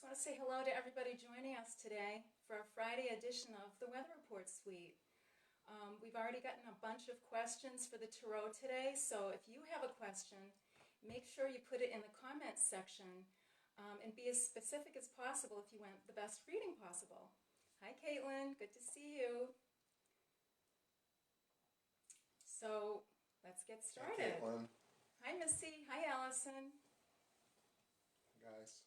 Just want to say hello to everybody joining us today for our Friday edition of the Weather Report Suite. We've already gotten a bunch of questions for the Tarot today, so if you have a question, make sure you put it in the comments section and be as specific as possible if you want the best reading possible. Hi Caitlin, good to see you. So let's get started. Hey Caitlin. Hi Missy, hi Allison. Guys.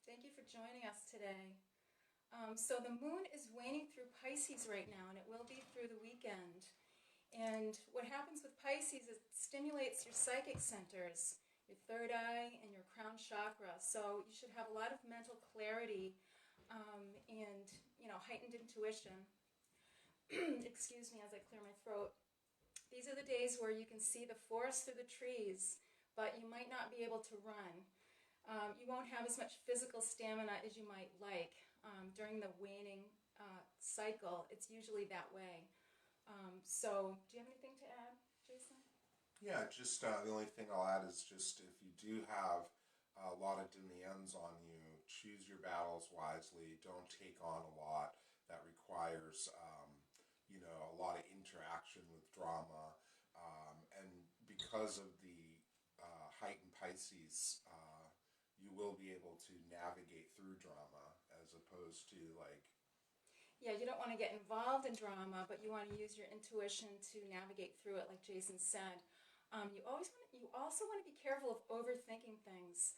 Thank you for joining us today. So the moon is waning through Pisces right now, and it will be through the weekend. And what happens with Pisces is it stimulates your psychic centers, your third eye and your crown chakra. So you should have a lot of mental clarity and heightened intuition. Excuse me as I clear my throat. These are the days where you can see the forest through the trees, but you might not be able to run. You won't have as much physical stamina as you might like. During the waning cycle, it's usually that way. So, do you have anything to add, Jason? Yeah, just the only thing I'll add is just if you do have a lot of demands on you, choose your battles wisely. Don't take on a lot that requires, a lot of interaction with drama. And because of the heightened Pisces, you will be able to navigate through drama as opposed to Yeah, you don't want to get involved in drama, but you want to use your intuition to navigate through it, like Jason said. You also want to be careful of overthinking things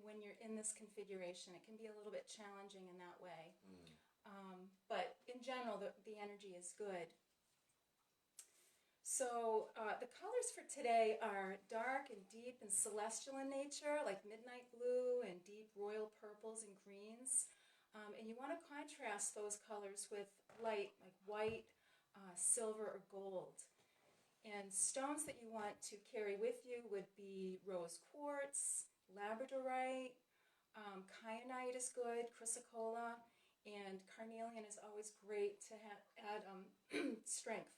when you're in this configuration. It can be a little bit challenging in that way. But in general, the energy is good. So the colors for today are dark and deep and celestial in nature, like midnight blue and deep royal purples and greens. And you want to contrast those colors with light, like white, silver, or gold. And stones that you want to carry with you would be rose quartz, labradorite, kyanite is good, chrysocolla, and carnelian is always great to add strength.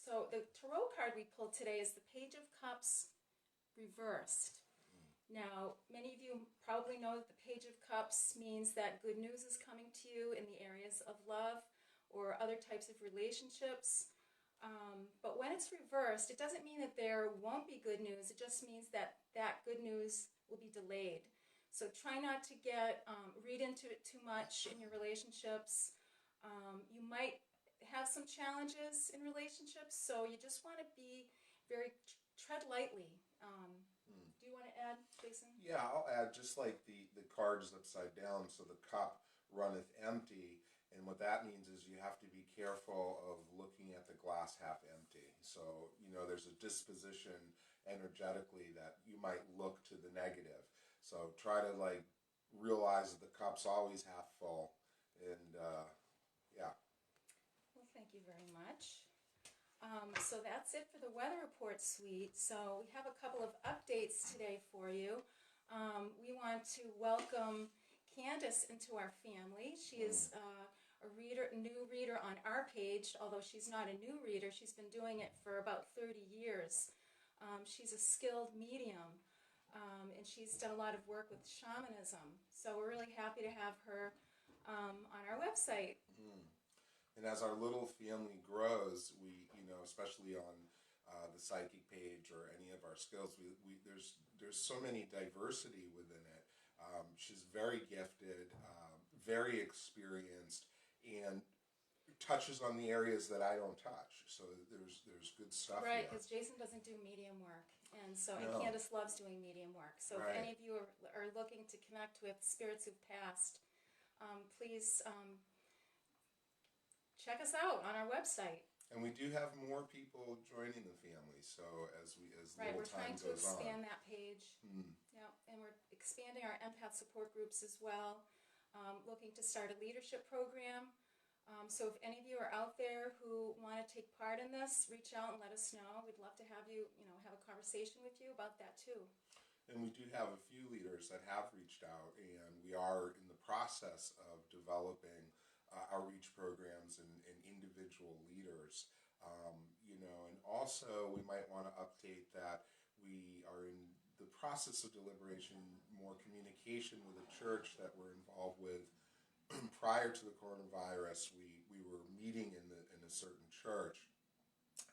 So the tarot card we pulled today is the Page of Cups reversed. Now, many of you probably know that the Page of Cups means that good news is coming to you in the areas of love or other types of relationships. But when it's reversed, it doesn't mean that there won't be good news. It just means that that good news will be delayed. So try not to read into it too much in your relationships. You might have some challenges in relationships, so you just want to be tread lightly. Do you want to add, Jason? Yeah, I'll add just like the card is upside down, so the cup runneth empty, and what that means is you have to be careful of looking at the glass half empty. So, there's a disposition energetically that you might look to the negative. So try to realize that the cup's always half full, and yeah. Well, thank you very much. So that's it for the Weather Report Suite. So we have a couple of updates today for you. We want to welcome Candace into our family. She is a new reader on our page, although she's not a new reader. She's been doing it for about 30 years. She's a skilled medium, and she's done a lot of work with shamanism. So we're really happy to have her on our website. And as our little family grows, we, especially on the psychic page or any of our skills, there's so many diversity within it. She's very gifted, very experienced, and touches on the areas that I don't touch. So there's good stuff. Right, because Jason doesn't do medium work, and Candace loves doing medium work. So right. If any of you are looking to connect with spirits who've passed, please check us out on our website. And we do have more people joining the family, so as right, little we're time trying to goes expand on. that page. Yeah, and we're expanding our empath support groups as well. Looking to start a leadership program. So if any of you are out there who want to take part in this, reach out and let us know. We'd love to have you, have a conversation with you about that too. And we do have a few leaders that have reached out, and we are in the process of developing outreach programs and individual leaders. And also we might want to update that we are in the process of deliberation, more communication with a church that we're involved with. Prior to the coronavirus, we were meeting in a certain church,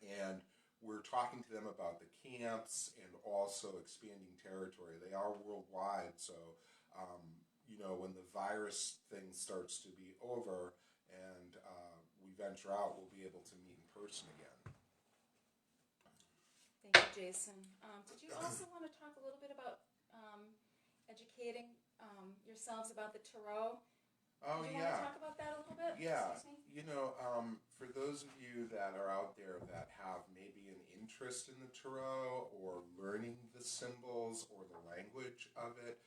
and we're talking to them about the camps and also expanding territory. They are worldwide, so when the virus thing starts to be over and we venture out, we'll be able to meet in person again. Thank you, Jason. Did you also want to talk a little bit about educating yourselves about the Tarot? Oh, Did you want to talk about that a little bit? Yeah. Excuse me? For those of you that are out there that have maybe an interest in the Tarot or learning the symbols or the language of it,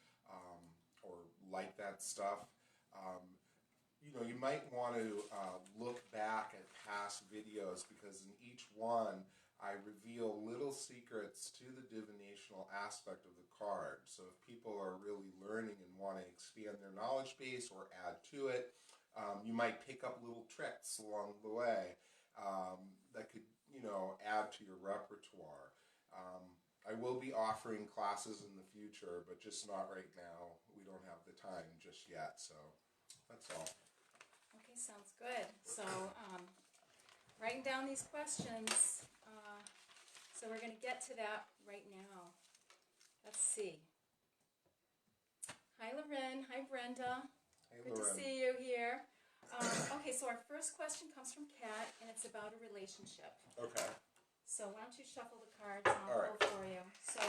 or like that stuff, you might want to look back at past videos, because in each one I reveal little secrets to the divinational aspect of the card. So if people are really learning and want to expand their knowledge base or add to it, you might pick up little tricks along the way that could, add to your repertoire. I will be offering classes in the future, but just not right now. We don't have the time just yet, so that's all. Okay, sounds good. So, writing down these questions. So we're going to get to that right now. Let's see. Hi, Loren. Hi, Brenda. Hey, Good to Lauren. see you here. Okay, so our first question comes from Kat, and it's about a relationship. Okay. So why don't you shuffle the cards and I'll All right. pull for you. So,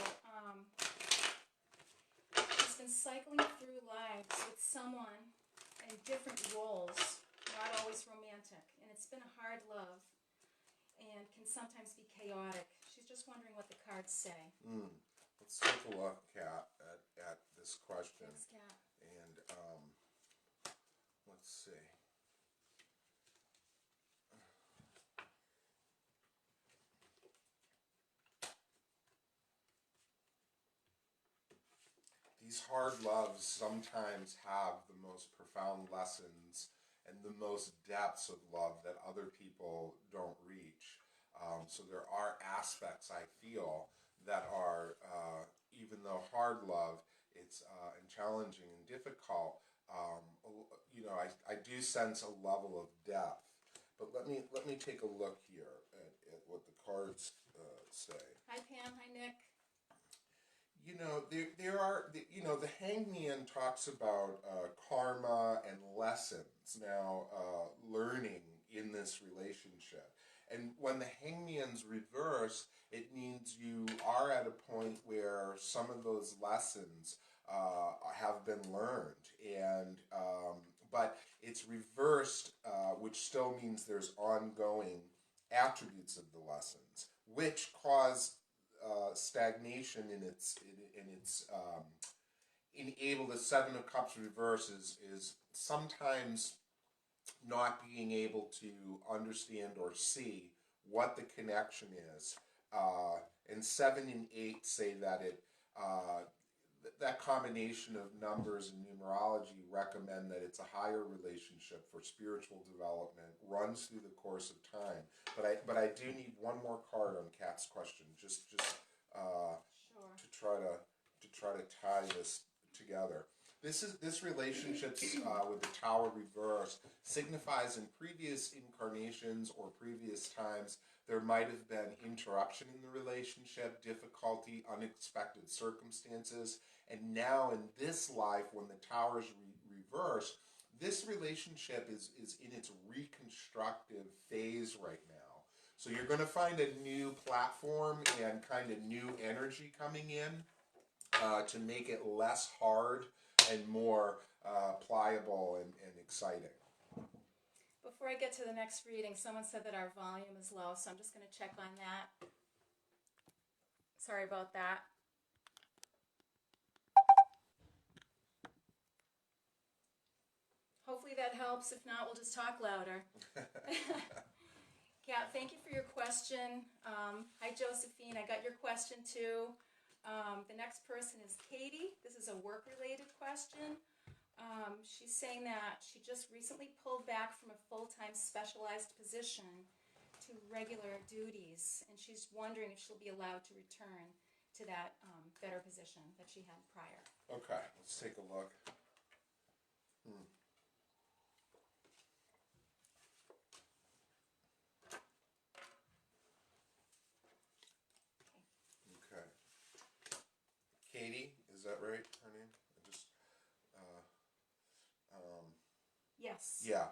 she's been cycling through lives with someone in different roles, not always romantic, and it's been a hard love and can sometimes be chaotic. She's just wondering what the cards say. Let's take a look, Kat, at this question. Thanks, Kat. And let's see. These hard loves sometimes have the most profound lessons and the most depths of love that other people don't reach. So there are aspects, I feel, that are, even though hard love, it's and challenging and difficult. I do sense a level of depth. But let me take a look here at what the cards say. Hi, Pam. Hi, Nick. There are, the Hangman talks about karma and lessons now learning in this relationship. And when the Hangman's reversed, it means you are at a point where some of those lessons have been learned. And but it's reversed, which still means there's ongoing attributes of the lessons, which cause stagnation in the Seven of Cups reverse is sometimes not being able to understand or see what the connection is. And 7 and 8 say that that combination of numbers and numerology recommend that it's a higher relationship for spiritual development, runs through the course of time. But I do need one more card on Kat's question, just Sure. to try to tie this together. This relationship with the Tower reverse signifies in previous incarnations or previous times there might have been interruption in the relationship, difficulty, unexpected circumstances, and now in this life, when the Tower is reversed, this relationship is in its reconstructive phase right now. So you're going to find a new platform and kind of new energy coming in to make it less hard and more pliable and exciting. Before I get to the next reading, someone said that our volume is low, so I'm just going to check on that. Sorry about that. Hopefully that helps. If not, we'll just talk louder. Kat, thank you for your question. Hi, Josephine. I got your question too. The next person is Katie. This is a work-related question. She's saying that she just recently pulled back from a full-time specialized position to regular duties, and she's wondering if she'll be allowed to return to that better position that she had prior. Okay, let's take a look. Okay. Katie, is that right? Her name? I just, Yes. yeah.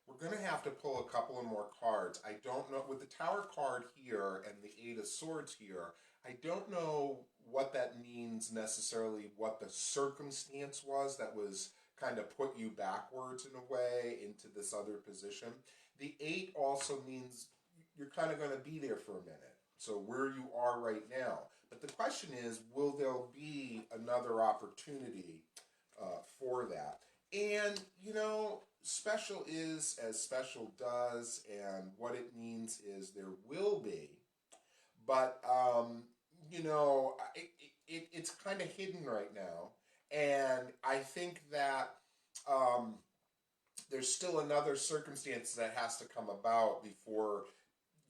We're gonna have to pull a couple of more cards. I don't know, with the Tower card here and the Eight of Swords here, I don't know what that means necessarily, what the circumstance was that was kind of put you backwards in a way into this other position. The Eight also means you're kind of going to be there for a minute. So where you are right now. But the question is, will there be another opportunity for that? And, you know, special is as special does, and what it means is there will be. But, you know, it's kind of hidden right now. And I think that there's still another circumstance that has to come about before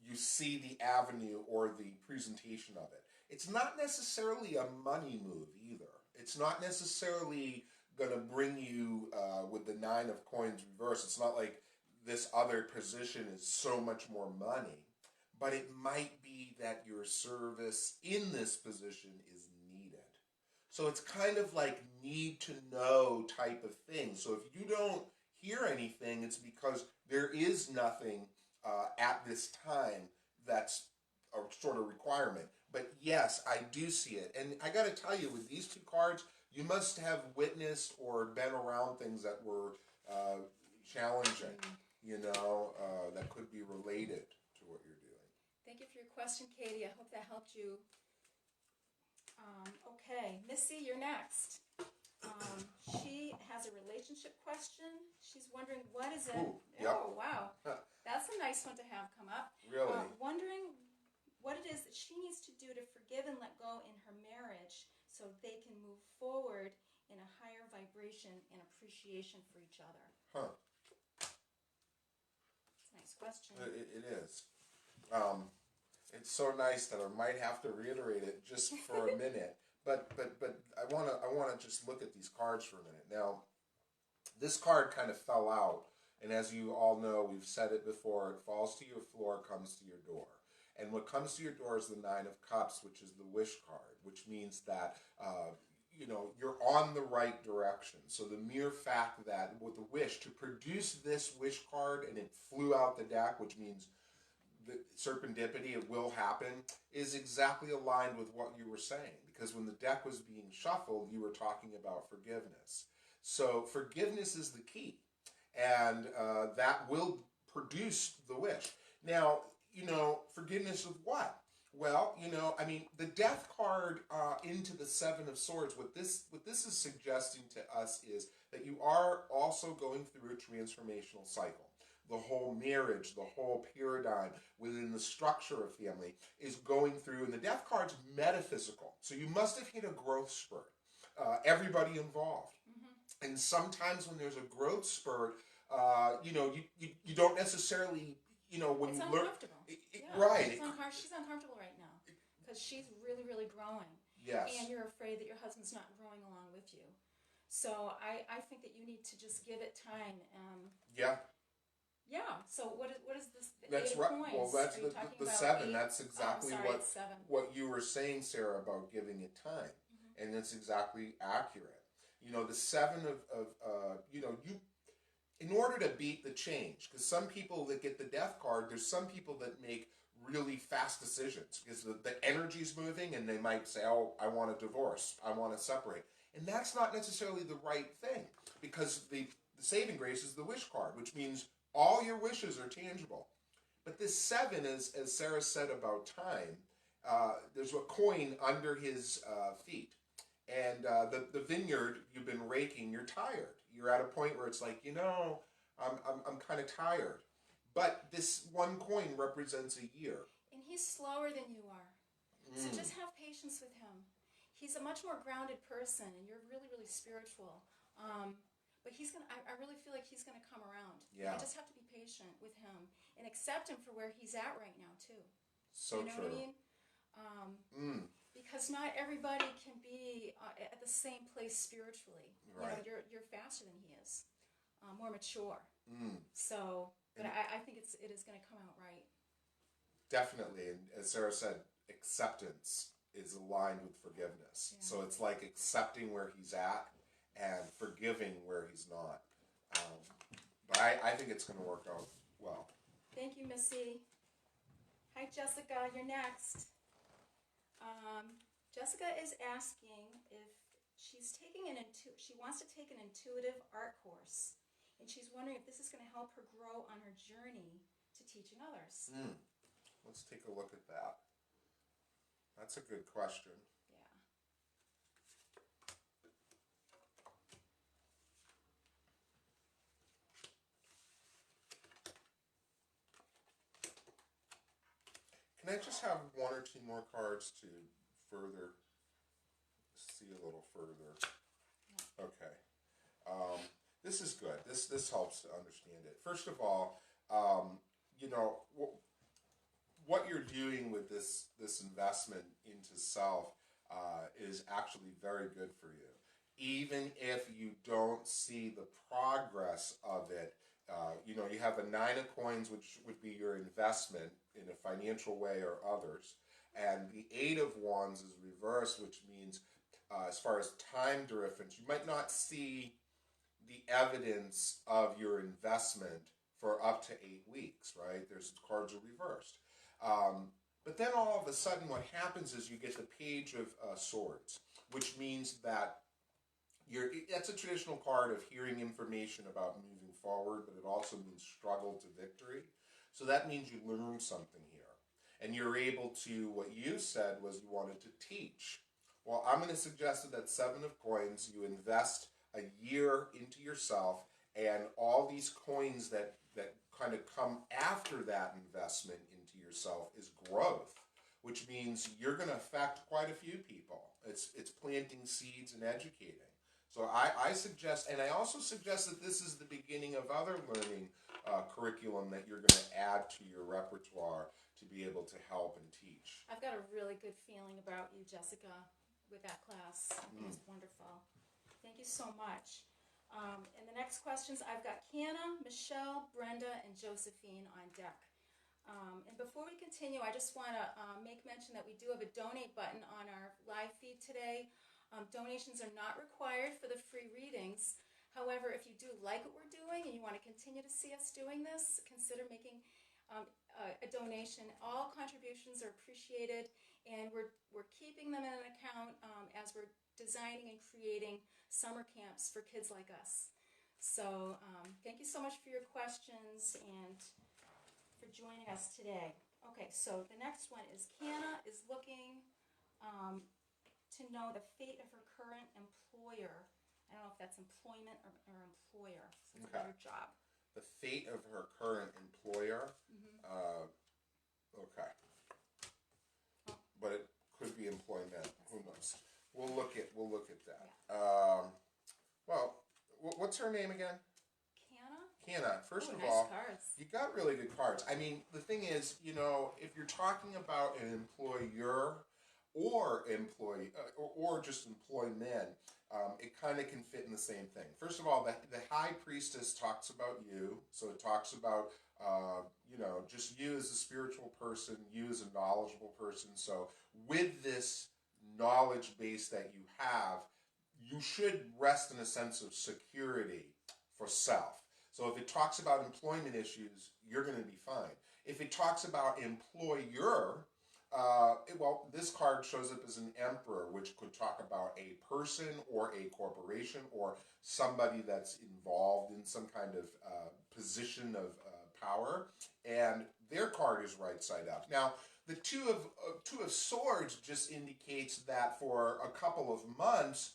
you see the avenue or the presentation of it. It's not necessarily a money move either. It's not necessarily going to bring you with the Nine of Coins reverse. It's not like this other position is so much more money, but it might be that your service in this position is needed. So it's kind of like need to know type of thing. So if you don't hear anything, it's because there is nothing at this time that's a sort of requirement. But yes, I do see it. And I got to tell you, with these two cards, you must have witnessed or been around things that were challenging, you know, that could be related to what you're doing. Thank you for your question, Katie. I hope that helped you. Okay, Missy, you're next. She has a relationship question. She's wondering, what is it? Ooh, yep. Oh, wow. That's a nice one to have come up. Really? Wondering what it is that she needs to do to forgive and let go in her marriage so they can move forward in a higher vibration and appreciation for each other. Huh. It's a nice question. It is. It's so nice that I might have to reiterate it just for a minute. But I wanna just look at these cards for a minute. Now, this card kind of fell out, and as you all know, we've said it before, it falls to your floor, comes to your door. And what comes to your door is the Nine of Cups, which is the wish card, which means that you know, you're on the right direction. So the mere fact that with the wish, to produce this wish card and it flew out the deck, which means the serendipity, it will happen, is exactly aligned with what you were saying. Because when the deck was being shuffled, you were talking about forgiveness. So forgiveness is the key. And that will produce the wish. Now, you know, forgiveness of what? Well, you know, I mean, the Death card into the Seven of Swords, what this is suggesting to us is that you are also going through a transformational cycle. The whole marriage, the whole paradigm within the structure of family is going through, and the Death card's metaphysical. So you must have hit a growth spurt. Everybody involved. Mm-hmm. And sometimes when there's a growth spurt, you know, you don't necessarily, you know, when it's you uncomfortable. Right. She's uncomfortable right now because she's really, really growing. Yes. And you're afraid that your husband's not growing along with you. So I think that you need to just give it time. Yeah. Yeah. So what is this? That's Eight right. points? Well, that's the seven. Eight? That's exactly what you were saying, Sarah, about giving it time, and that's exactly accurate. You know, the seven of you know, you, in order to beat the change, because some people that get the Death card, there's some people that make really fast decisions because the energy's moving, and they might say, "Oh, I want a divorce. I want to separate," and that's not necessarily the right thing, because the saving grace is the wish card, which means all your wishes are tangible. But this seven, as Sarah said about time, there's a coin under his feet. And the vineyard you've been raking, you're tired. You're at a point where it's like, you know, I'm kind of tired. But this one coin represents a year. And he's slower than you are. So just have patience with him. He's a much more grounded person, and you're really, really spiritual. But he's gonna. I really feel like he's gonna come around. Yeah. You just have to be patient with him and accept him for where he's at right now too. So you know true. what I mean? Mm, Because not everybody can be at the same place spiritually. right. You're faster than he is, more mature. Mm. So, but And I think it is going to come out right. definitely, and as Sarah said, acceptance is aligned with forgiveness. Yeah. So it's like accepting where he's at and forgiving where he's not. Um, but I think it's going to work out well. Thank you, Missy. Hi, Jessica. You're next. Jessica is asking if she wants to take an intuitive art course, and she's wondering if this is going to help her grow on her journey to teaching others. Mm. Let's take a look at that. That's a good question. Yeah. Can I just have one or two more cards to further see a little further? Okay. This is good. This helps to understand it. First of all, you know what you're doing with this investment into self is actually very good for you. Even if you don't see the progress of it, you have a nine of coins, which would be your investment in a financial way or others, and the eight of wands is reversed, which means as far as time difference, you might not see the evidence of your investment for up to 8 weeks, right? There's cards are reversed. But then all of a sudden what happens is you get the page of swords, which means that that's a traditional card of hearing information about moving forward, but it also means struggle to victory. So that means you learn something here. And you're able to, what you said was you wanted to teach. Well, I'm going to suggest that seven of coins, you invest a year into yourself, and all these coins that kind of come after that investment into yourself is growth, which means you're going to affect quite a few people. It's planting seeds and educating. So I suggest, and I also suggest that this is the beginning of other learning curriculum that you're going to add to your repertoire to be able to help and teach. I've got a really good feeling about you, Jessica, with that class. I think it's wonderful. Thank you so much. And the next questions, I've got Kiana, Michelle, Brenda, and Josephine on deck. And before we continue, I just want to make mention that we do have a donate button on our live feed today. Donations are not required for the free readings. However, if you do like what we're doing and you want to continue to see us doing this, consider making a donation. All contributions are appreciated, and we're keeping them in an account as we're designing and creating summer camps for kids like us. So thank you so much for your questions and for joining us today. Okay, so the next one is Kiana is looking to know the fate of her current employer. I don't know if that's employment or employer. So it's about her job. The fate of her current employer. Okay. But it could be employment. Who knows? We'll look at that. Yeah. Well, what's her name again? Kiana. First of nice all, cards. you got really good cards. I mean, the thing is, if you're talking about an employer or employee or just employment, it kind of can fit in the same thing. First of all, the High Priestess talks about you, so it talks about just you as a spiritual person, you as a knowledgeable person. So with this knowledge base that you have, you should rest in a sense of security for self. So if it talks about employment issues, you're going to be fine. If it talks about employer, this card shows up as an emperor, which could talk about a person or a corporation or somebody that's involved in some kind of position of power, and their card is right side up. Now, the two of swords just indicates that for a couple of months,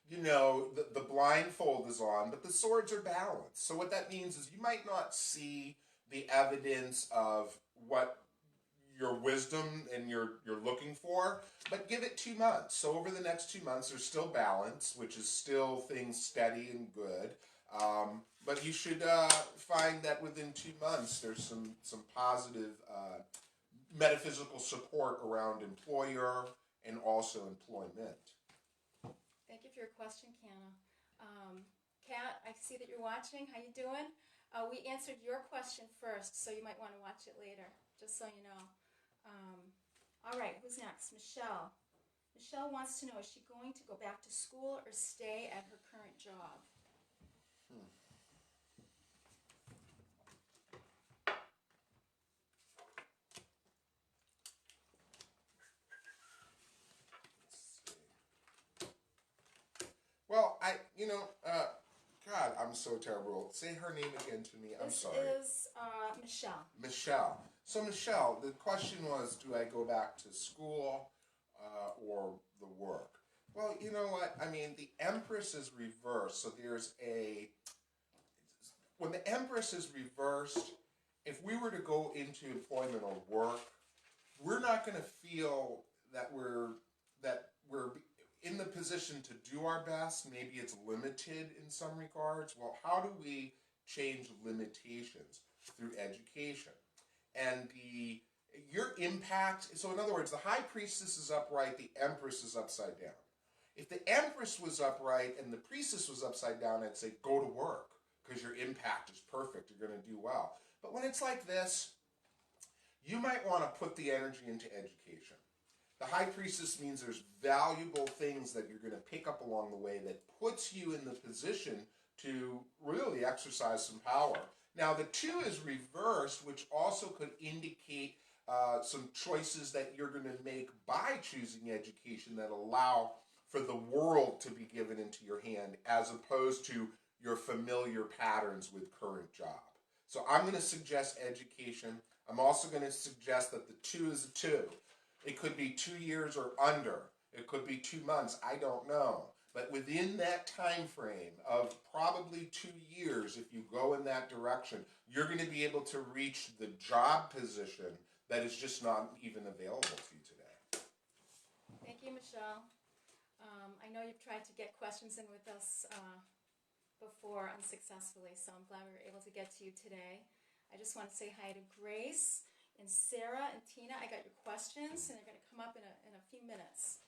the blindfold is on, but the swords are balanced. So what that means is you might not see the evidence of what your wisdom and you're looking for, but give it 2 months. So over the next 2 months, there's still balance, which is still things steady and good. But you should find that within 2 months, there's some positive metaphysical support around employer and also employment. Thank you for your question, Canna. Kat, I see that you're watching. How you doing? We answered your question first, so you might want to watch it later, just so you know. All right, who's next? Michelle. Michelle wants to know, is she going to go back to school or stay at her current job? Well, God, I'm so terrible. Say her name again to me. I'm sorry. This is Michelle. Michelle. So, Michelle, the question was, do I go back to school or the work? Well, you know what? I mean, the Empress is reversed. So when the Empress is reversed, if we were to go into employment or work, we're not going to feel that we're in the position to do our best. Maybe it's limited in some regards. Well, how do we change limitations? Through education. And your impact, so in other words, the High Priestess is upright, the Empress is upside down. If the Empress was upright and the Priestess was upside down, I'd say go to work because your impact is perfect, you're going to do well. But when it's like this, you might want to put the energy into education. The High Priestess means there's valuable things that you're going to pick up along the way that puts you in the position to really exercise some power. Now, the 2 is reversed, which also could indicate some choices that you're going to make by choosing education that allow for the world to be given into your hand as opposed to your familiar patterns with current job. So I'm going to suggest education. I'm also going to suggest that the 2 is a 2. It could be 2 years or under. It could be 2 months. I don't know. But within that time frame of probably 2 years, if you go in that direction, you're going to be able to reach the job position that is just not even available to you today. Thank you, Michelle. I know you've tried to get questions in with us before unsuccessfully, so I'm glad we were able to get to you today. I just want to say hi to Grace and Sarah and Tina. I got your questions, and they're going to come up in a few minutes.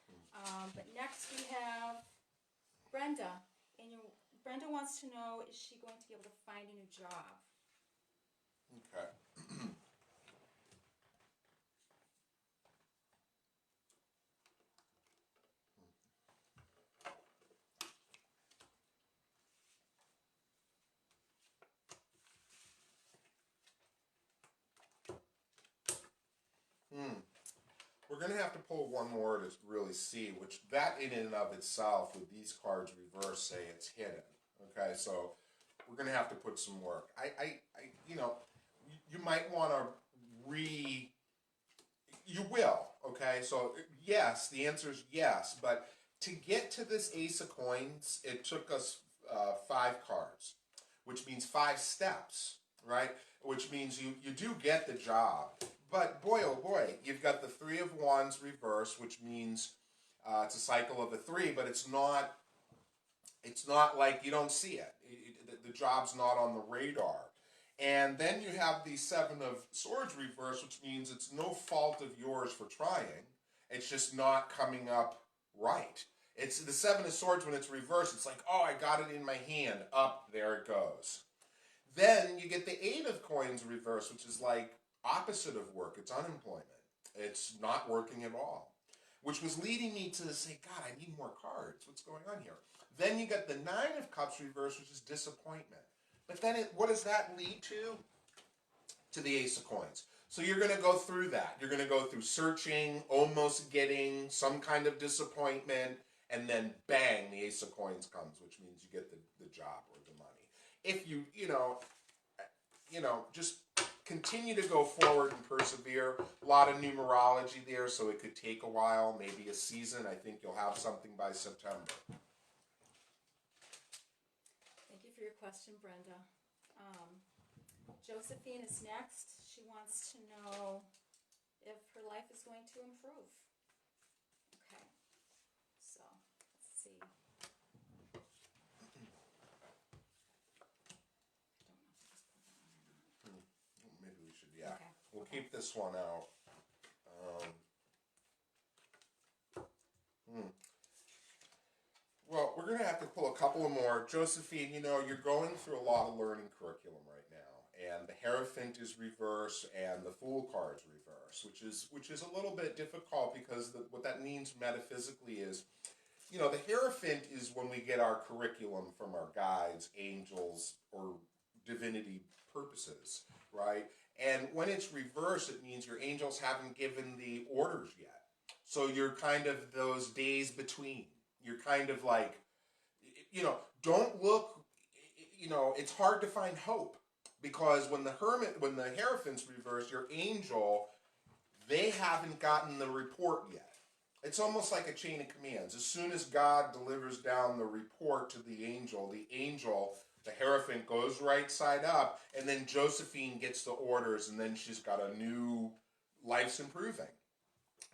But next we have Brenda. And Brenda wants to know, is she going to be able to find a new job? Okay. We're going to have to pull one more to really see, which that in and of itself, with these cards reversed, say it's hidden. Okay, so we're going to have to put some work. You might want to you will, okay? So yes, the answer is yes, but to get to this Ace of Coins, it took us 5 cards, which means 5 steps, right? Which means you do get the job. But boy, oh boy, you've got the 3 of Wands reversed, which means it's a cycle of a 3, but it's not like you don't see it. The job's not on the radar. And then you have the 7 of Swords reversed, which means it's no fault of yours for trying. It's just not coming up right. It's the 7 of Swords when it's reversed. It's like, oh, I got it in my hand. Up, there it goes. Then you get the 8 of Coins reversed, which is like opposite of work. It's unemployment. It's not working at all. Which was leading me to say, God, I need more cards. What's going on here? Then you got the 9 of Cups reversed, which is disappointment. But then what does that lead to? To the Ace of Coins. So you're going to go through that. You're going to go through searching, almost getting some kind of disappointment, and then bang, the Ace of Coins comes, which means you get the job or the money. If you just continue to go forward and persevere. A lot of numerology there, so it could take a while, maybe a season. I think you'll have something by September. Thank you for your question, Brenda. Josephine is next. She wants to know if her life is going to improve. Okay, so let's see. I don't know if I just put that on or not. Maybe we should, yeah. Okay. We'll keep this one out. couple more. Josephine, you're going through a lot of learning curriculum right now, and the Hierophant is reverse and the Fool card's reverse, which is a little bit difficult because what that means metaphysically is, the Hierophant is when we get our curriculum from our guides, angels, or divinity purposes, right? And when it's reverse, it means your angels haven't given the orders yet. So you're kind of those days between. You're kind of like, don't look, it's hard to find hope because when the Hierophant's reversed, your angel, they haven't gotten the report yet. It's almost like a chain of commands. As soon as God delivers down the report to the angel, the Hierophant goes right side up, and then Josephine gets the orders, and then she's got a new life's improving.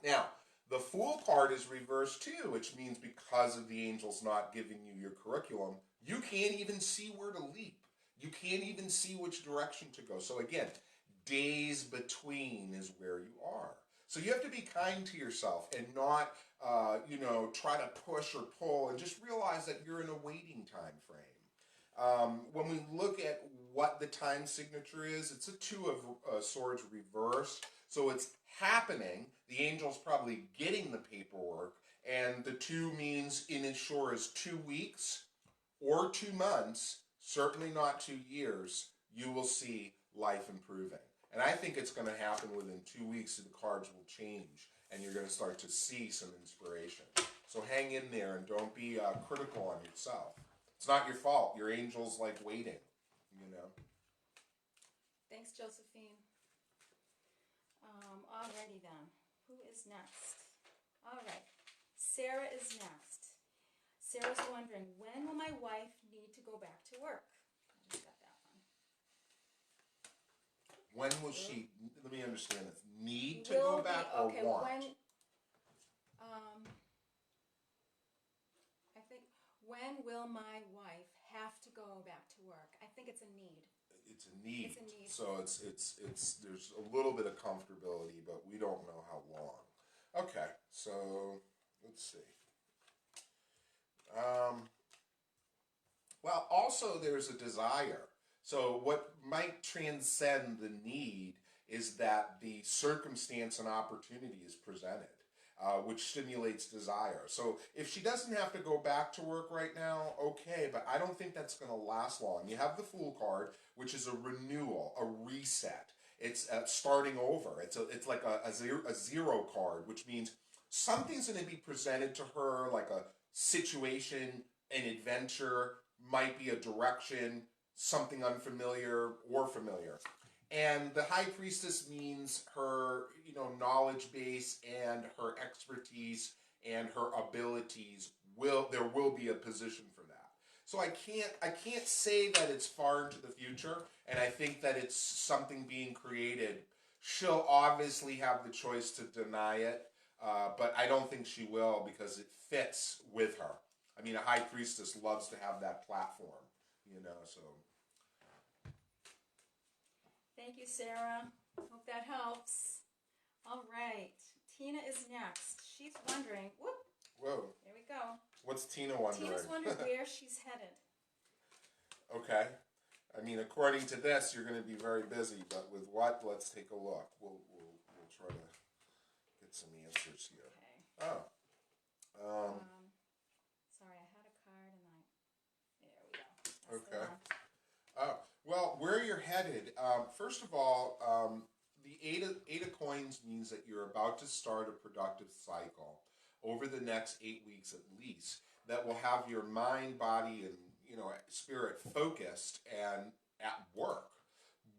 Now, the Fool card is reversed too, which means because of the angels not giving you your curriculum, you can't even see where to leap. You can't even see which direction to go. So again, days between is where you are. So you have to be kind to yourself and not, try to push or pull, and just realize that you're in a waiting time frame. When we look at what the time signature is, it's a Two of Swords reversed. So it's happening. The angel's probably getting the paperwork, and the 2 means in as short as 2 weeks or 2 months, certainly not 2 years, you will see life improving. And I think it's going to happen within 2 weeks, and the cards will change, and you're going to start to see some inspiration. So hang in there and don't be critical on yourself. It's not your fault. Your angel's like waiting, Thanks, Josephine. Alrighty then. Who is next? All right. Sarah is next. Sarah's wondering, when will my wife need to go back to work? I just got that one. When will she, let me understand this, need to Will go back be, or okay, want? I think, when will my wife have to go back to work? I think it's a need. It's a need. It's a need. So it's there's a little bit of comfortability, but we don't know how long. Okay, so let's see. Well, also there's a desire. So what might transcend the need is that the circumstance and opportunity is presented, which stimulates desire. So if she doesn't have to go back to work right now, okay, but I don't think that's going to last long. You have the Fool card, which is a renewal, a reset. It's starting over. It's like a zero card, which means something's going to be presented to her, like a situation, an adventure, might be a direction, something unfamiliar or familiar. And the High Priestess means her, knowledge base and her expertise and her abilities there will be a position for that. So I can't say that it's far into the future, and I think that it's something being created. She'll obviously have the choice to deny it, but I don't think she will because it fits with her. I mean, a High Priestess loves to have that platform, so. Thank you, Sarah. Hope that helps. All right. Tina is next. She's wondering, Whoa. There we go. What's Tina wondering? Tina's wondering where she's headed. Okay. I mean, according to this, you're going to be very busy, but with what? Let's take a look. We'll try to get some answers here. Okay. Oh. Sorry, I had a card and there we go. That's the Okay. one. Oh. Well, where you're headed, first of all, the eight of coins means that you're about to start a productive cycle over the next 8 weeks at least that will have your mind, body, and spirit focused and at work.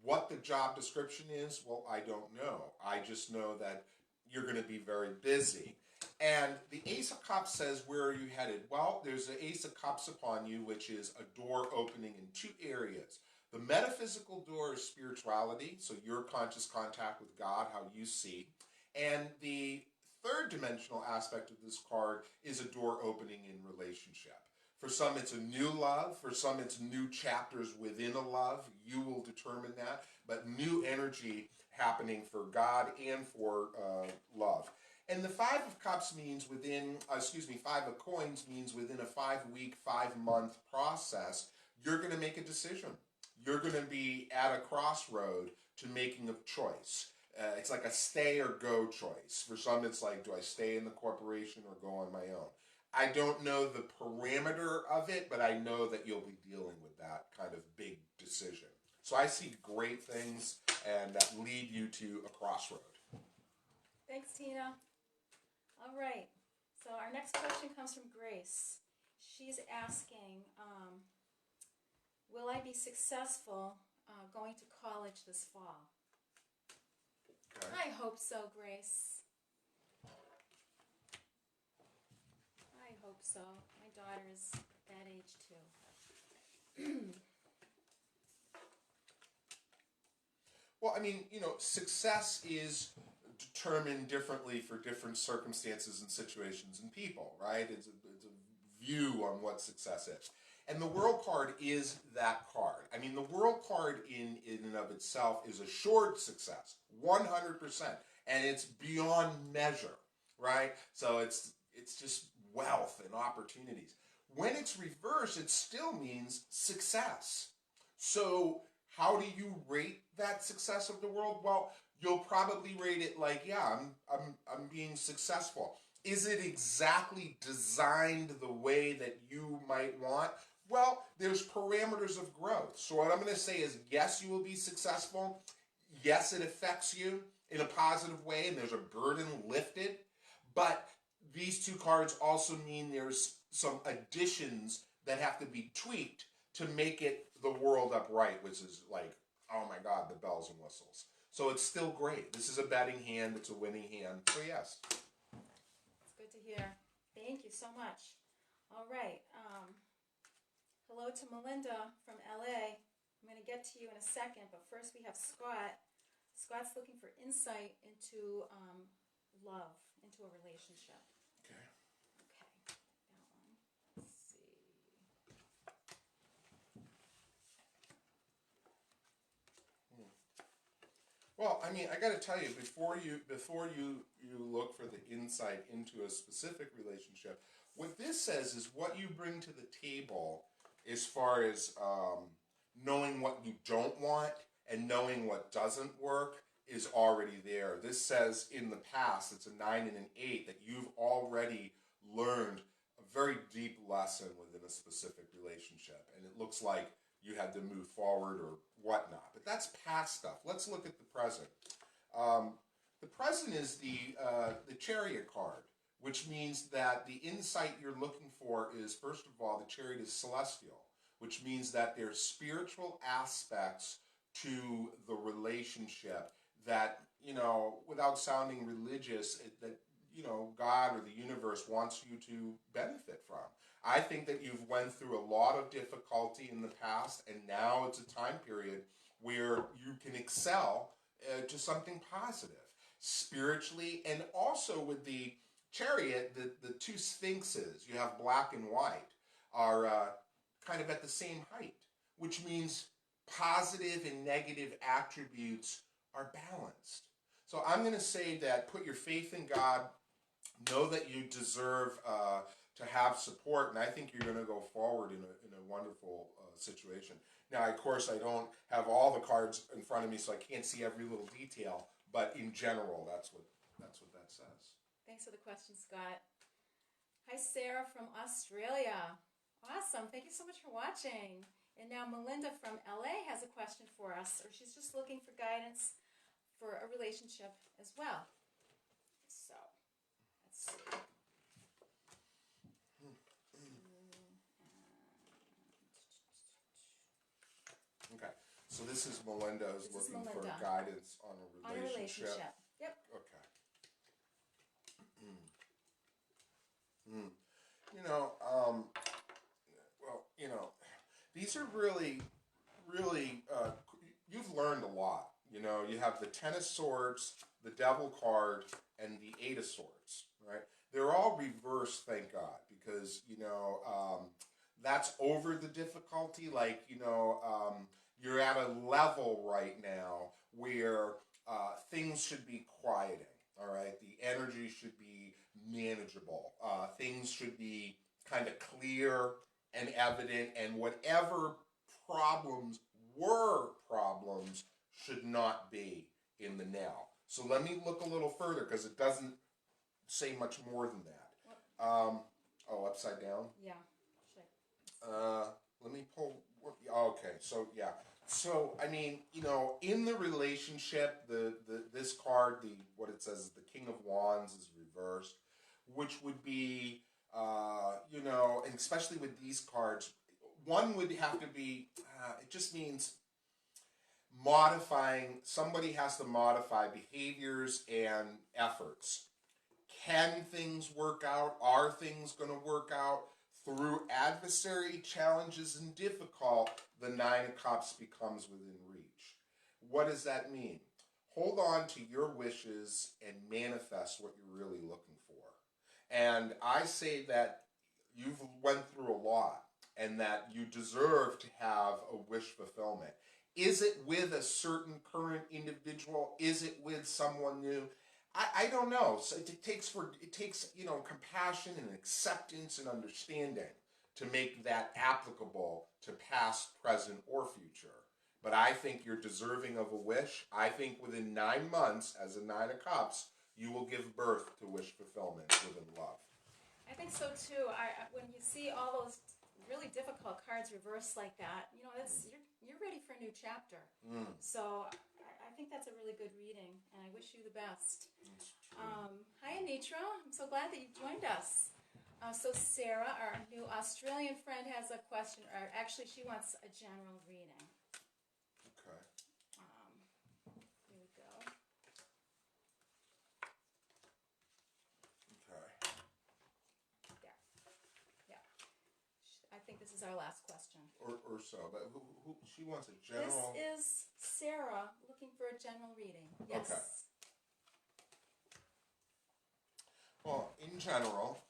What the job description is, well, I don't know. I just know that you're going to be very busy. And the Ace of Cups says, where are you headed? Well, there's the Ace of Cups upon you, which is a door opening in 2 areas. The metaphysical door is spirituality, so your conscious contact with God, how you see. And the third dimensional aspect of this card is a door opening in relationship. For some, it's a new love. For some, it's new chapters within a love. You will determine that. But new energy happening for God and for love. And the Five of Cups means Five of Coins means within a 5-week, 5-month process, you're going to make a decision. You're going to be at a crossroad to making a choice. It's like a stay or go choice. For some, it's like, do I stay in the corporation or go on my own? I don't know the parameter of it, but I know that you'll be dealing with that kind of big decision. So I see great things and that lead you to a crossroad. Thanks, Tina. All right. So our next question comes from Grace. She's asking, will I be successful going to college this fall? Okay. I hope so, Grace. I hope so. My daughter is that age too. Well, I mean, success is determined differently for different circumstances and situations and people, right? It's a view on what success is. And the world card is that card. I mean, the world card in and of itself is assured success, 100%. And it's beyond measure, right? So it's just wealth and opportunities. When it's reversed, it still means success. So how do you rate that success of the world? Well, you'll probably rate it like, yeah, I'm being successful. Is it exactly designed the way that you might want? Well, there's parameters of growth. So what I'm going to say is, yes, you will be successful. Yes, it affects you in a positive way, and there's a burden lifted. But these two cards also mean there's some additions that have to be tweaked to make it the world upright, which is like, oh my God, the bells and whistles. So it's still great. This is a betting hand. It's a winning hand. So yes. It's good to hear. Thank you so much. All right. Hello to Melinda from LA. I'm going to get to you in a second, but first we have Scott. Scott's looking for insight into love, into a relationship. Okay. Okay, that one. Let's see. Well, I mean, I got to tell you, before you look for the insight into a specific relationship, what this says is what you bring to the table as far as knowing what you don't want and knowing what doesn't work is already there. This says in the past, it's a 9 and an 8, that you've already learned a very deep lesson within a specific relationship. And it looks like you had to move forward or whatnot. But that's past stuff. Let's look at the present. The present is the Chariot card, which means that the insight you're looking for is, first of all, the Chariot is celestial, which means that there's spiritual aspects to the relationship that, without sounding religious, that, God or the universe wants you to benefit from. I think that you've went through a lot of difficulty in the past, and now it's a time period where you can excel to something positive, spiritually, and also with the Chariot, the two sphinxes, you have black and white, are kind of at the same height, which means positive and negative attributes are balanced. So I'm going to say that put your faith in God, know that you deserve to have support, and I think you're going to go forward in a wonderful situation. Now, of course, I don't have all the cards in front of me, so I can't see every little detail, but in general, that's what that says. Thanks for the question, Scott. Hi, Sarah from Australia. Awesome. Thank you so much for watching. And now Melinda from LA has a question for us, or she's just looking for guidance for a relationship as well. So, let's see. Okay, so this is Melinda who's This is looking for Melinda. guidance on a On a relationship. relationship. Yep. Okay. These are really, you've learned a lot. You have the Ten of Swords, the Devil card, and the Eight of Swords, right? They're all reversed, thank God, because, that's over the difficulty. Like, you're at a level right now where things should be quieting, all right? The energy should manageable. Things should be kind of clear and evident, and whatever problems were problems should not be in the now. So let me look a little further because it doesn't say much more than that. Upside down? Yeah. Should Let me pull. Okay, so yeah. So I mean, in the relationship, this card, what it says is the King of Wands is reversed, which would be, and especially with these cards, one would have to be. It just means modifying. Somebody has to modify behaviors and efforts. Can things work out? Are things going to work out? Through adversary, challenges, and difficult, the Nine of Cups becomes within reach. What does that mean? Hold on to your wishes and manifest what you're really looking for. And I say that you've went through a lot and that you deserve to have a wish fulfillment. Is it with a certain current individual? Is it with someone new? I don't know. So it takes compassion and acceptance and understanding to make that applicable to past, present, or future. But I think you're deserving of a wish. I think within 9 months, as a Nine of Cups, you will give birth to wish fulfillment within love. I think so too. When you see all those really difficult cards reversed like that, you're ready for a new chapter. So I think that's a really good reading, and I wish you the best. Hi, Anitra. I'm so glad that you've joined us. So Sarah, our new Australian friend, has a question, or actually she wants a general reading. Okay. Here we go. Okay. There. Yeah. I think this is our last question. Or so, but who she wants a general. This is Sarah looking for a general reading. Yes. Okay. Well, in general,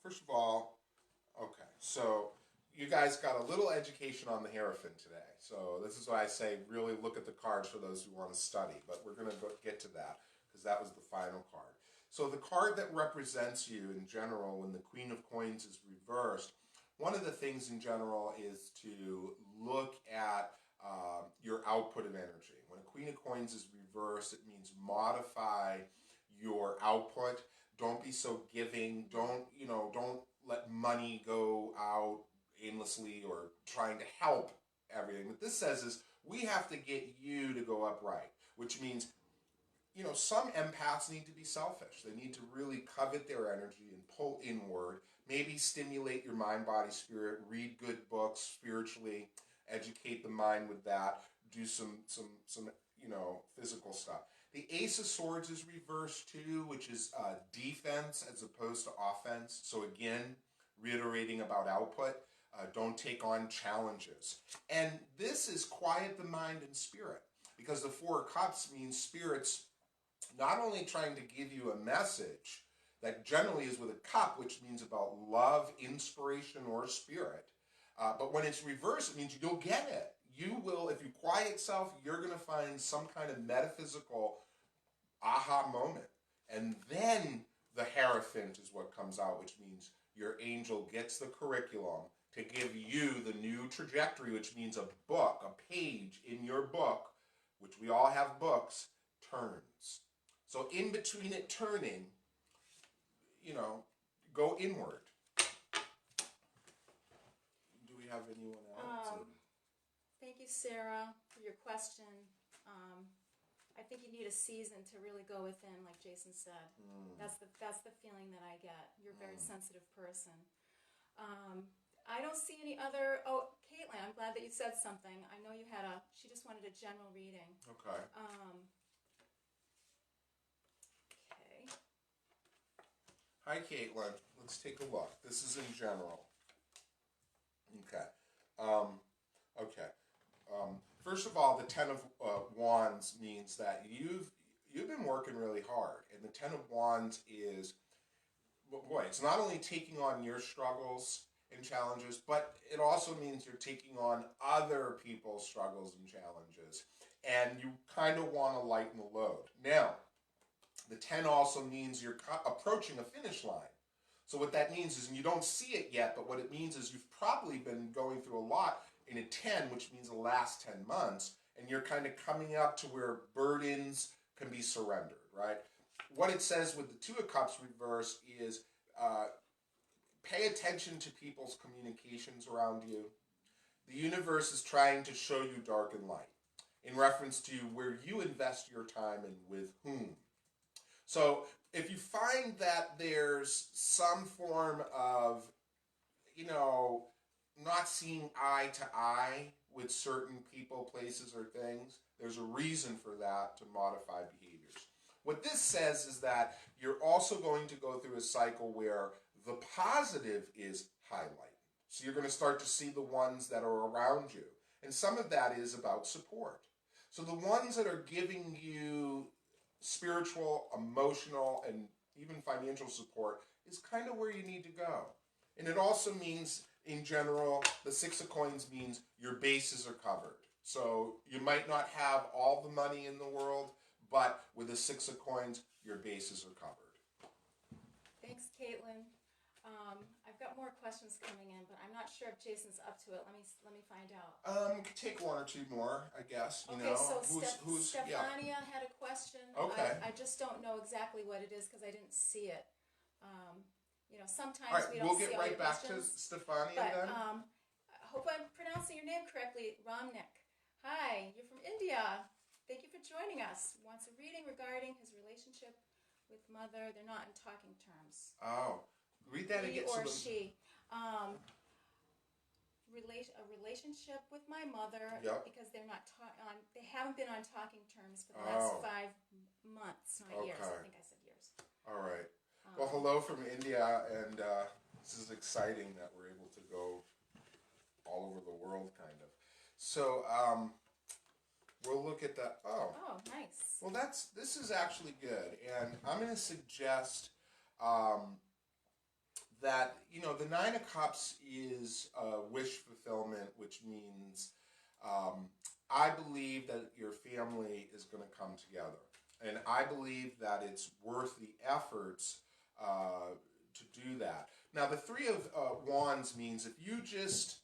first of all, okay, so you guys got a little education on the Hierophant today. So this is why I say really look at the cards for those who want to study. But we're going to get to that because that was the final card. So the card that represents you in general when the Queen of Coins is reversed, one of the things in general is to look at your output of energy. When a Queen of Coins is reversed, it means modify your output. Don't be so giving. Don't let money go out aimlessly or trying to help everything. What this says is we have to get you to go upright, which means, some empaths need to be selfish. They need to really covet their energy and pull inward, maybe stimulate your mind, body, spirit, read good books spiritually, educate the mind with that, do some physical stuff. The Ace of Swords is reversed too, which is defense as opposed to offense. So again, reiterating about output, don't take on challenges. And this is quiet the mind and spirit, because the Four of Cups means spirits not only trying to give you a message that generally is with a cup, which means about love, inspiration, or spirit, but when it's reversed, it means you'll get it. You will, if you quiet self, you're going to find some kind of metaphysical aha moment. And then the Hierophant is what comes out, which means your angel gets the curriculum to give you the new trajectory, which means a book, a page in your book, which we all have books, turns. So in between it turning, go inward. Do we have anyone else? Thank you, Sarah, for your question. I think you need a season to really go within, like Jason said. That's the feeling that I get. You're a very sensitive person. I don't see any other. Oh, Caitlin, I'm glad that you said something. I know you had she just wanted a general reading. Okay. Okay. Hi, Caitlin. Let's take a look. This is in general. Okay. Okay. First of all, the Ten of Wands means that you've been working really hard, and the Ten of Wands is, boy, it's not only taking on your struggles and challenges, but it also means you're taking on other people's struggles and challenges, and you kind of want to lighten the load. Now, The 10 also means you're approaching a finish line. So what that means is, and you don't see it yet, but what it means is you've probably been going through a lot in a 10, which means the last 10 months, and you're kind of coming up to where burdens can be surrendered, right? What it says with the Two of Cups reverse is pay attention to people's communications around you. The universe is trying to show you dark and light in reference to where you invest your time and with whom. So if you find that there's some form of, not seeing eye to eye with certain people, places, or things, there's a reason for that to modify behaviors. What this says is that you're also going to go through a cycle where the positive is highlighted. So you're going to start to see the ones that are around you. And some of that is about support. So the ones that are giving you spiritual, emotional, and even financial support is kind of where you need to go. And it also means, in general, the Six of Coins means your bases are covered. So you might not have all the money in the world, but with the Six of Coins, your bases are covered. Thanks, Caitlin. I've got more questions coming in, but I'm not sure if Jason's up to it. Let me find out. We could take one or two more, I guess. Okay, so who's Stefania had a question. Okay. I just don't know exactly what it is because I didn't see it. Sometimes All right, we don't we'll see get all right your back to questions. Stefania But then. I hope I'm pronouncing your name correctly, Ramnik. Hi, you're from India. Thank you for joining us. Wants a reading regarding his relationship with mother. They're not in talking terms. Oh, read that He again. or she. A relationship with my mother. Yep. Because they're not they haven't been on talking terms for the last 5 months, not years. I think I said years. All right. Well, hello from India, and this is exciting that we're able to go all over the world, kind of. So we'll look at that. Oh, nice. Well, this is actually good, and I'm going to suggest that the Nine of Cups is wish fulfillment, which means I believe that your family is going to come together, and I believe that it's worth the efforts to do that. Now, the Three of Wands means if you just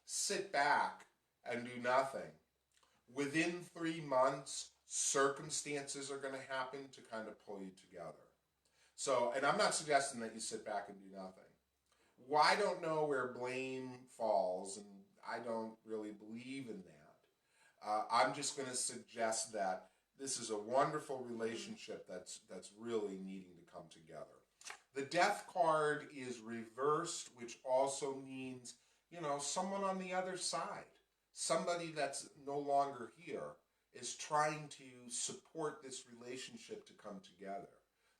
sit back and do nothing, within 3 months, circumstances are going to happen to kind of pull you together. So, and I'm not suggesting that you sit back and do nothing. Well, I don't know where blame falls, and I don't really believe in that. I'm just going to suggest that this is a wonderful relationship that's really needing to come together. The Death card is reversed, which also means, someone on the other side, somebody that's no longer here, is trying to support this relationship to come together.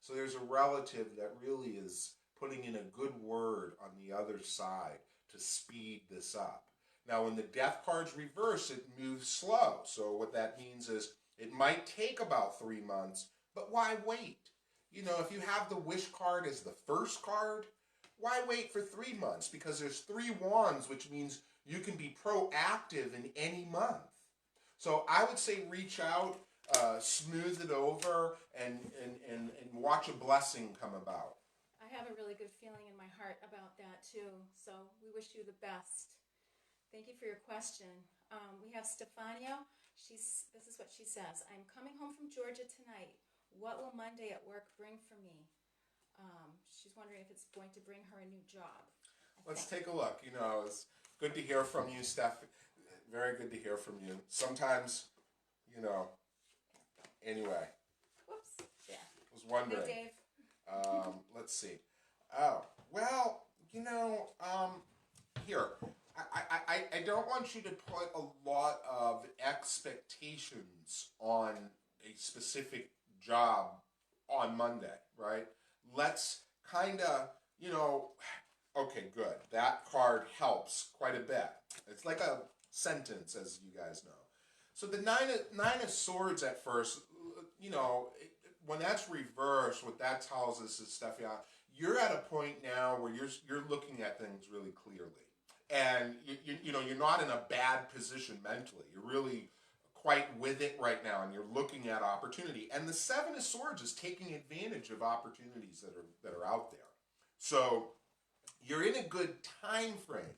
So there's a relative that really is putting in a good word on the other side to speed this up. Now, when the Death card's reversed, it moves slow. So what that means is it might take about 3 months, but why wait? If you have the Wish card as the first card, why wait for 3 months? Because there's 3 wands, which means you can be proactive in any month. So I would say reach out, smooth it over, and watch a blessing come about. I have a really good feeling in my heart about that too. So we wish you the best. Thank you for your question. We have Stefania. This is what she says. I'm coming home from Georgia tonight. What will Monday at work bring for me? She's wondering if it's going to bring her a new job. Let's take a look. It's good to hear from you, Steph. Very good to hear from you. Sometimes, anyway. Whoops. Yeah. I was wondering. Hey, Dave. Let's see. Oh, well, here. I don't want you to put a lot of expectations on a specific job on Monday, right? Let's kind of, okay, good. That card helps quite a bit. It's like a sentence, as you guys know. So the nine of Swords at first, when that's reversed, what that tells us is, Stefania, you're at a point now where you're looking at things really clearly. And, you're not in a bad position mentally. You're really quite with it right now and you're looking at opportunity. And the Seven of Swords is taking advantage of opportunities that are out there. So you're in a good time frame.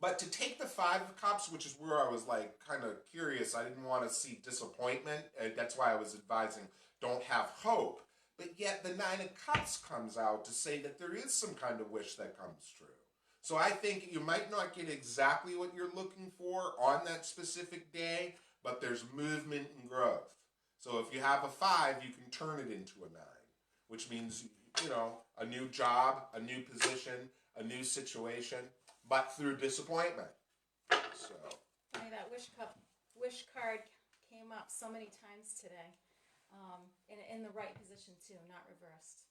But to take the Five of Cups, which is where I was like kind of curious, I didn't want to see disappointment. That's why I was advising don't have hope. But yet the Nine of Cups comes out to say that there is some kind of wish that comes true. So I think you might not get exactly what you're looking for on that specific day, but there's movement and growth. So if you have a 5, you can turn it into a 9, which means, a new job, a new position, a new situation, but through disappointment. So That wish card came up so many times today, in the right position too, not reversed.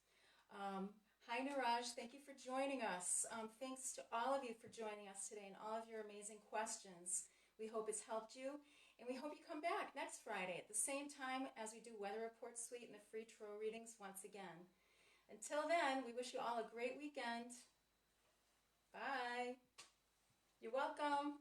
Hi Niraj, thank you for joining us. Thanks to all of you for joining us today and all of your amazing questions. We hope it's helped you, and we hope you come back next Friday at the same time as we do Weather Report Suite and the free tarot readings once again. Until then, we wish you all a great weekend. Bye. You're welcome.